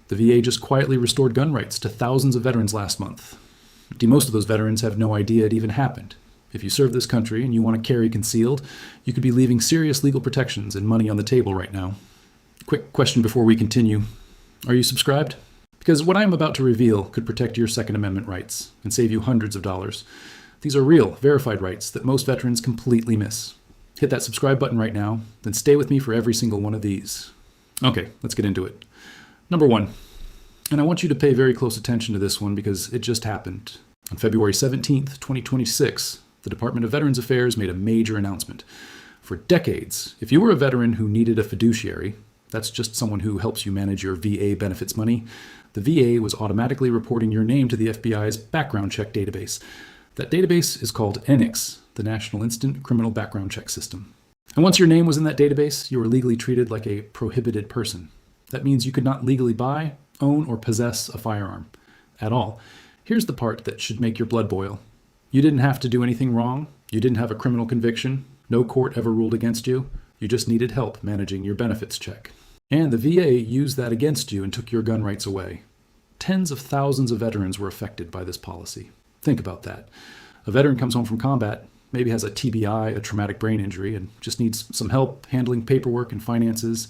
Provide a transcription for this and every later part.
The VA just quietly restored gun rights to thousands of veterans last month. Most of those veterans have no idea it even happened. If you serve this country and you want to carry concealed, you could be leaving serious legal protections and money on the table right now. Quick question before we continue. Are you subscribed? Because what I am about to reveal could protect your Second Amendment rights and save you hundreds of dollars. These are real, verified rights that most veterans completely miss. Hit that subscribe button right now, then stay with me for every single one of these. Okay, let's get into it. Number 1, and I want you to pay very close attention to this one because it just happened. On February 17th, 2026, the Department of Veterans Affairs made a major announcement. For decades, if you were a veteran who needed a fiduciary, that's just someone who helps you manage your VA benefits money, the VA was automatically reporting your name to the FBI's background check database. That database is called NICS, the National Instant Criminal Background Check System. And once your name was in that database, you were legally treated like a prohibited person. That means you could not legally buy, own, or possess a firearm at all. Here's the part that should make your blood boil. You didn't have to do anything wrong. You didn't have a criminal conviction. No court ever ruled against you. You just needed help managing your benefits check. And the VA used that against you and took your gun rights away. Tens of thousands of veterans were affected by this policy. Think about that. A veteran comes home from combat, maybe has a TBI, a traumatic brain injury, and just needs some help handling paperwork and finances.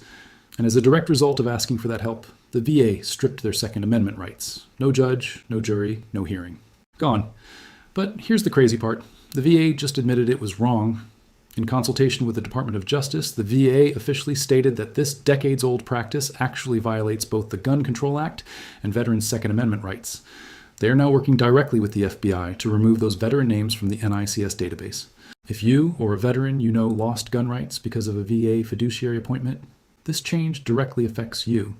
And as a direct result of asking for that help, the VA stripped their Second Amendment rights. No judge, no jury, no hearing. Gone. But here's the crazy part. The VA just admitted it was wrong. In consultation with the Department of Justice, the VA officially stated that this decades-old practice actually violates both the Gun Control Act and veterans' Second Amendment rights. They are now working directly with the FBI to remove those veteran names from the NICS database. If you or a veteran you know lost gun rights because of a VA fiduciary appointment, this change directly affects you.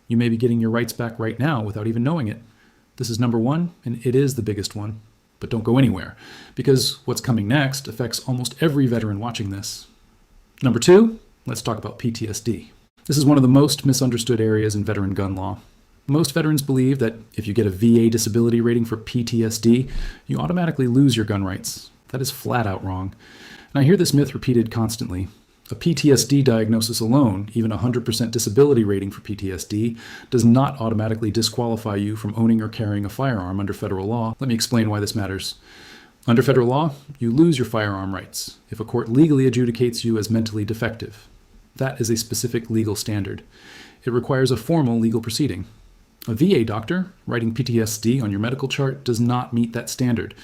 You may be getting your rights back right now without even knowing it. This is number 1, and it is the biggest one. But don't go anywhere, because what's coming next affects almost every veteran watching this. Number 2, let's talk about PTSD. This is one of the most misunderstood areas in veteran gun law. Most veterans believe that if you get a VA disability rating for PTSD, you automatically lose your gun rights. That is flat out wrong. And I hear this myth repeated constantly. A PTSD diagnosis alone, even a 100% disability rating for PTSD, does not automatically disqualify you from owning or carrying a firearm under federal law. Let me explain why this matters. Under federal law, you lose your firearm rights if a court legally adjudicates you as mentally defective. That is a specific legal standard. It requires a formal legal proceeding. A VA doctor writing PTSD on your medical chart does not meet that standard.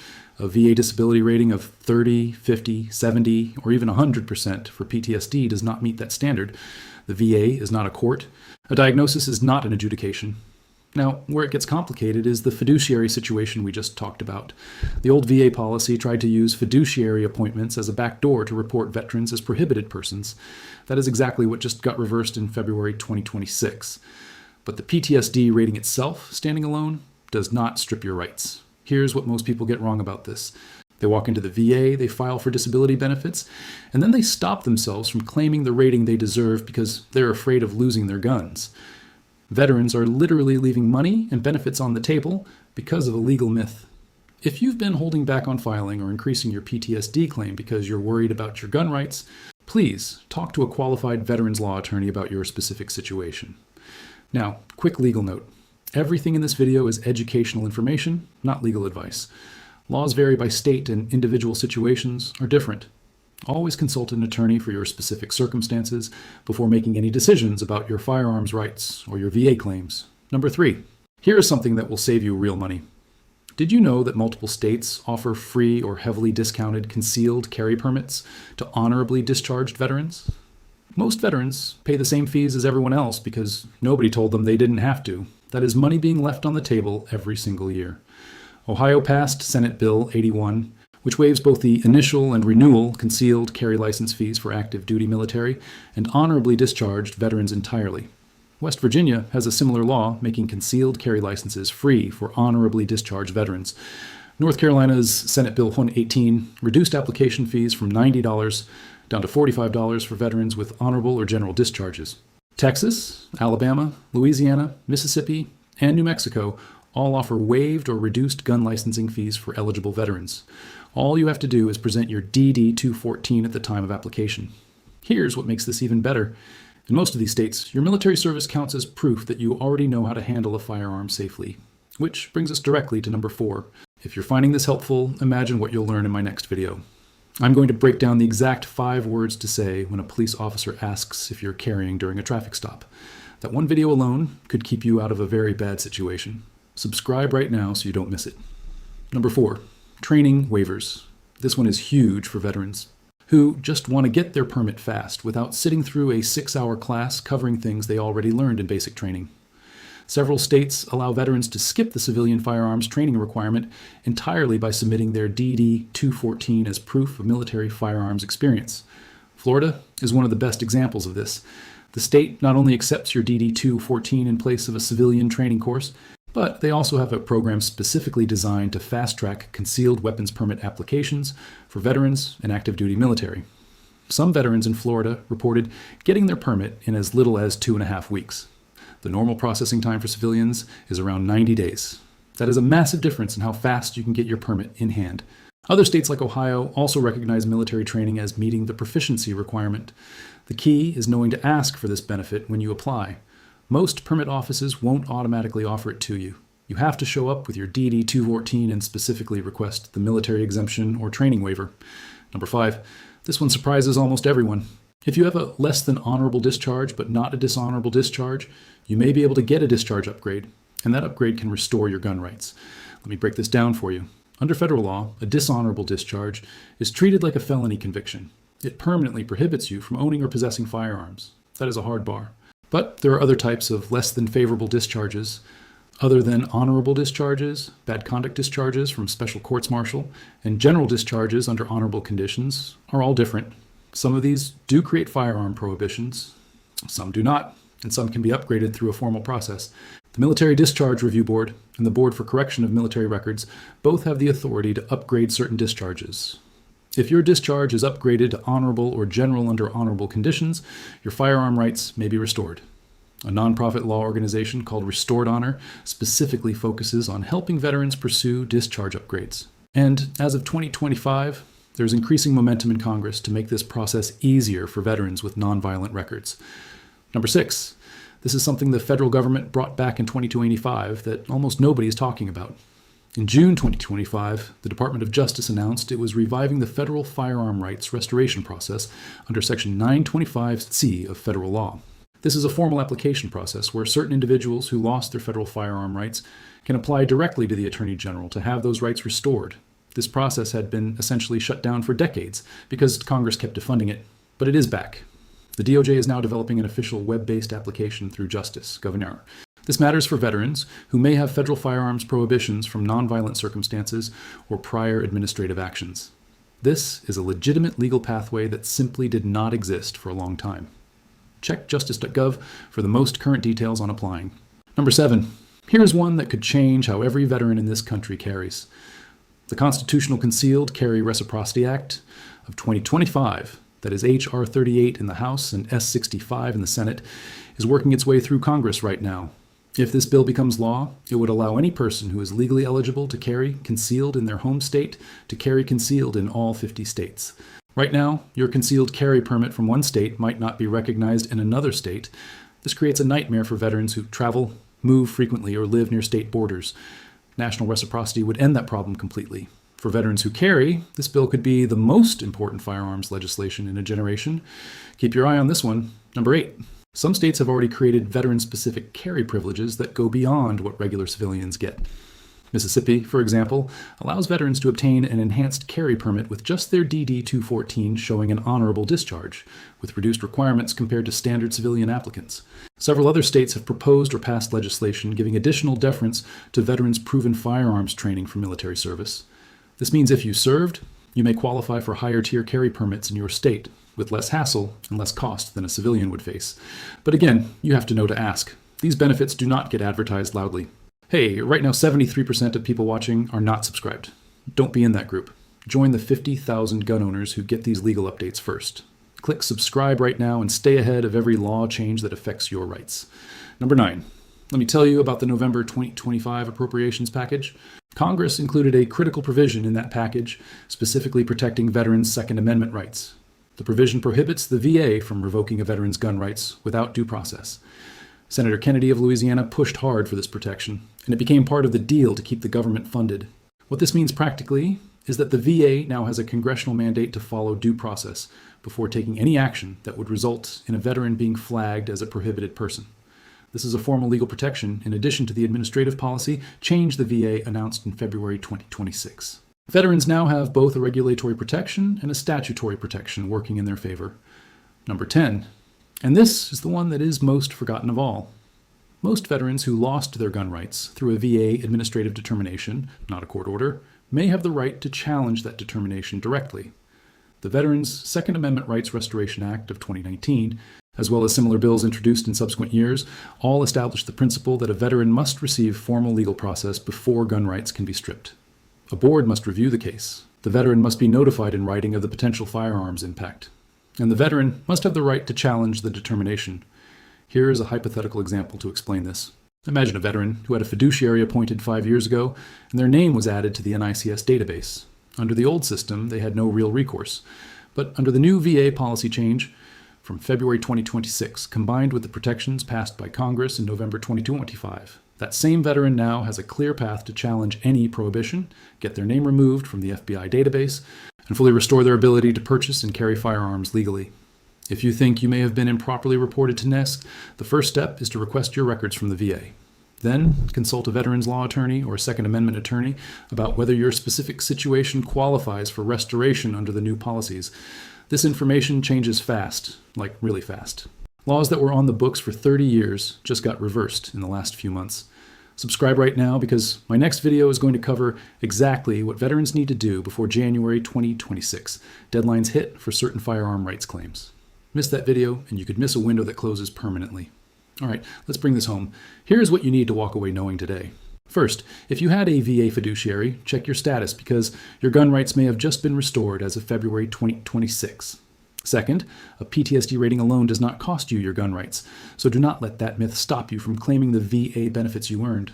A VA disability rating of 30, 50, 70, or even 100% for PTSD does not meet that standard. The VA is not a court. A diagnosis is not an adjudication. Now, where it gets complicated is the fiduciary situation we just talked about. The old VA policy tried to use fiduciary appointments as a backdoor to report veterans as prohibited persons. That is exactly what just got reversed in February 2026. But the PTSD rating itself, standing alone, does not strip your rights. Here's what most people get wrong about this. They walk into the VA, they file for disability benefits, and then they stop themselves from claiming the rating they deserve because they're afraid of losing their guns. Veterans are literally leaving money and benefits on the table because of a legal myth. If you've been holding back on filing or increasing your PTSD claim because you're worried about your gun rights, please talk to a qualified veterans law attorney about your specific situation. Now, quick legal note. Everything in this video is educational information, not legal advice. Laws vary by state and individual situations are different. Always consult an attorney for your specific circumstances before making any decisions about your firearms rights or your VA claims. Number 3, here is something that will save you real money. Did you know that multiple states offer free or heavily discounted concealed carry permits to honorably discharged veterans? Most veterans pay the same fees as everyone else because nobody told them they didn't have to. That is money being left on the table every single year. Ohio passed Senate Bill 81, which waives both the initial and renewal concealed carry license fees for active duty military and honorably discharged veterans entirely. West Virginia has a similar law making concealed carry licenses free for honorably discharged veterans. North Carolina's Senate Bill 118 reduced application fees from $90 down to $45 for veterans with honorable or general discharges. Texas, Alabama, Louisiana, Mississippi, and New Mexico all offer waived or reduced gun licensing fees for eligible veterans. All you have to do is present your DD-214 at the time of application. Here's what makes this even better. In most of these states, your military service counts as proof that you already know how to handle a firearm safely. Which brings us directly to number 4. If you're finding this helpful, imagine what you'll learn in my next video. I'm going to break down the exact 5 words to say when a police officer asks if you're carrying during a traffic stop. That one video alone could keep you out of a very bad situation. Subscribe right now so you don't miss it. Number 4, training waivers. This one is huge for veterans who just want to get their permit fast without sitting through a 6-hour class covering things they already learned in basic training. Several states allow veterans to skip the civilian firearms training requirement entirely by submitting their DD-214 as proof of military firearms experience. Florida is one of the best examples of this. The state not only accepts your DD-214 in place of a civilian training course, but they also have a program specifically designed to fast-track concealed weapons permit applications for veterans and active duty military. Some veterans in Florida reported getting their permit in as little as 2.5 weeks. The normal processing time for civilians is around 90 days. That is a massive difference in how fast you can get your permit in hand. Other states like Ohio also recognize military training as meeting the proficiency requirement. The key is knowing to ask for this benefit when you apply. Most permit offices won't automatically offer it to you. You have to show up with your DD-214 and specifically request the military exemption or training waiver. Number 5, this one surprises almost everyone. If you have a less than honorable discharge but not a dishonorable discharge, you may be able to get a discharge upgrade, and that upgrade can restore your gun rights. Let me break this down for you. Under federal law, a dishonorable discharge is treated like a felony conviction. It permanently prohibits you from owning or possessing firearms. That is a hard bar. But there are other types of less than favorable discharges. Other than honorable discharges, bad conduct discharges from special courts-martial, and general discharges under honorable conditions are all different. Some of these do create firearm prohibitions, some do not, and some can be upgraded through a formal process. The Military Discharge Review Board and the Board for Correction of Military Records both have the authority to upgrade certain discharges. If your discharge is upgraded to honorable or general under honorable conditions, your firearm rights may be restored. A nonprofit law organization called Restored Honor specifically focuses on helping veterans pursue discharge upgrades. And as of 2025, there's increasing momentum in Congress to make this process easier for veterans with nonviolent records. Number 6, this is something the federal government brought back in 2285 that almost nobody is talking about. In June 2025, the Department of Justice announced it was reviving the federal firearm rights restoration process under Section 925C of federal law. This is a formal application process where certain individuals who lost their federal firearm rights can apply directly to the Attorney General to have those rights restored. This process had been essentially shut down for decades because Congress kept defunding it, but it is back. The DOJ is now developing an official web-based application through Justice, Governor. This matters for veterans who may have federal firearms prohibitions from nonviolent circumstances or prior administrative actions. This is a legitimate legal pathway that simply did not exist for a long time. Check justice.gov for the most current details on applying. Number 7, here's one that could change how every veteran in this country carries. The Constitutional Concealed Carry Reciprocity Act of 2025, that is H.R. 38 in the House and S. 65 in the Senate, is working its way through Congress right now. If this bill becomes law, it would allow any person who is legally eligible to carry concealed in their home state to carry concealed in all 50 states. Right now, your concealed carry permit from one state might not be recognized in another state. This creates a nightmare for veterans who travel, move frequently, or live near state borders. National reciprocity would end that problem completely. For veterans who carry, this bill could be the most important firearms legislation in a generation. Keep your eye on this one. Number 8. Some states have already created veteran-specific carry privileges that go beyond what regular civilians get. Mississippi, for example, allows veterans to obtain an enhanced carry permit with just their DD-214 showing an honorable discharge, with reduced requirements compared to standard civilian applicants. Several other states have proposed or passed legislation giving additional deference to veterans' proven firearms training for military service. This means if you served, you may qualify for higher-tier carry permits in your state, with less hassle and less cost than a civilian would face. But again, you have to know to ask. These benefits do not get advertised loudly. Hey, right now 73% of people watching are not subscribed. Don't be in that group. Join the 50,000 gun owners who get these legal updates first. Click subscribe right now and stay ahead of every law change that affects your rights. Number 9. Let me tell you about the November 2025 appropriations package. Congress included a critical provision in that package specifically protecting veterans' Second Amendment rights. The provision prohibits the VA from revoking a veteran's gun rights without due process. Senator Kennedy of Louisiana pushed hard for this protection, and it became part of the deal to keep the government funded. What this means practically is that the VA now has a congressional mandate to follow due process before taking any action that would result in a veteran being flagged as a prohibited person. This is a formal legal protection in addition to the administrative policy change the VA announced in February 2026. Veterans now have both a regulatory protection and a statutory protection working in their favor. Number 10. And this is the one that is most forgotten of all. Most veterans who lost their gun rights through a VA administrative determination, not a court order, may have the right to challenge that determination directly. The Veterans Second Amendment Rights Restoration Act of 2019, as well as similar bills introduced in subsequent years, all establish the principle that a veteran must receive formal legal process before gun rights can be stripped. A board must review the case. The veteran must be notified in writing of the potential firearms impact. And the veteran must have the right to challenge the determination. Here is a hypothetical example to explain this. Imagine a veteran who had a fiduciary appointed 5 years ago, and their name was added to the NICS database. Under the old system, they had no real recourse. But under the new VA policy change from February 2026, combined with the protections passed by Congress in November 2025, that same veteran now has a clear path to challenge any prohibition, get their name removed from the FBI database, and fully restore their ability to purchase and carry firearms legally. If you think you may have been improperly reported to NICS, the first step is to request your records from the VA. Then, consult a veterans law attorney or Second Amendment attorney about whether your specific situation qualifies for restoration under the new policies. This information changes fast, like really fast. Laws that were on the books for 30 years just got reversed in the last few months. Subscribe right now because my next video is going to cover exactly what veterans need to do before January 2026. Deadlines hit for certain firearm rights claims. Miss that video and you could miss a window that closes permanently. All right, let's bring this home. Here's what you need to walk away knowing today. First, if you had a VA fiduciary, check your status because your gun rights may have just been restored as of February 2026. Second, a PTSD rating alone does not cost you your gun rights, so do not let that myth stop you from claiming the VA benefits you earned.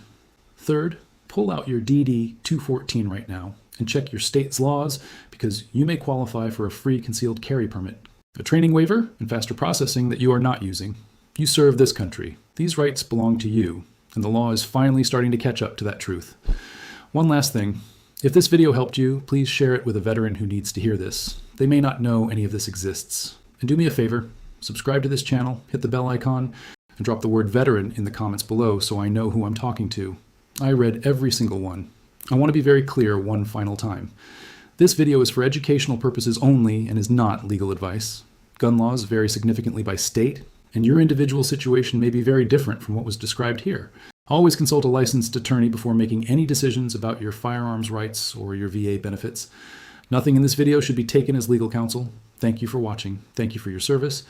Third, pull out your DD 214 right now and check your state's laws because you may qualify for a free concealed carry permit, a training waiver, and faster processing that you are not using. You serve this country. These rights belong to you, and the law is finally starting to catch up to that truth. One last thing. If this video helped you, please share it with a veteran who needs to hear this. They may not know any of this exists. And do me a favor, subscribe to this channel, hit the bell icon, and drop the word veteran in the comments below so I know who I'm talking to. I read every single one. I want to be very clear one final time. This video is for educational purposes only and is not legal advice. Gun laws vary significantly by state, and your individual situation may be very different from what was described here. Always consult a licensed attorney before making any decisions about your firearms rights or your VA benefits. Nothing in this video should be taken as legal counsel. Thank you for watching. Thank you for your service.